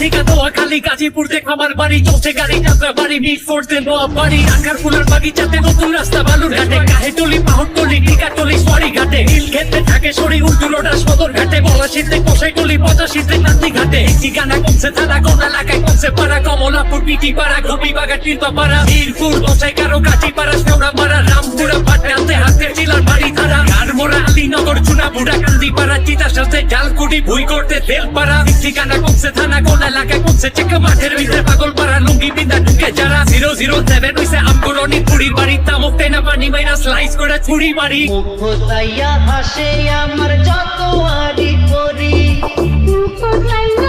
থেকে দোয়া খালি গাজীপুর থেকে আমার বাড়ি চলছে গাড়ি যাত্রা বাড়ি মিট করতে নোয়া বাড়ি আকার ফুলের বাগিচাতে নতুন রাস্তা বালুর ঘাটে কাহে টলি পাহর টলি টিকা টলি সরি ঘাটে হিল খেতে থাকে সরি উল্টুলোটা সদর ঘাটে বলা শীতে কষাই টলি 85 নাতি ঘাটে ঠিকানা কমছে থানা কোন এলাকায় কমছে পাড়া কমলাপুর পিটি পাড়া ঘুমি বাগা টিরপা পাড়া বীরপুর কষাই কারো কাটি পাড়া শেওড়া পাড়া রামপুরা পাটনাতে হাতে চিলার বাড়ি ধারা গারমোড়া আলীনগর চুনা বুড়া কান্দি পাড়া চিতার সাথে জালকুটি ভুই করতে তেল পাড়া ঠিকানা কমছে থানা কোন এলাকায় কমছে চেকা মাঠের ভিতরে পাগল পাড়া লুঙ্গি বিন্দা ঢুকে যারা 007 হইছে আমগুলোনি পুরি বাড়ি তামক তেনা পানি মাইনা স্লাইস করে ছুরি মারি মুখতাইয়া হাসে আমার যত আরি করি মুখতাইয়া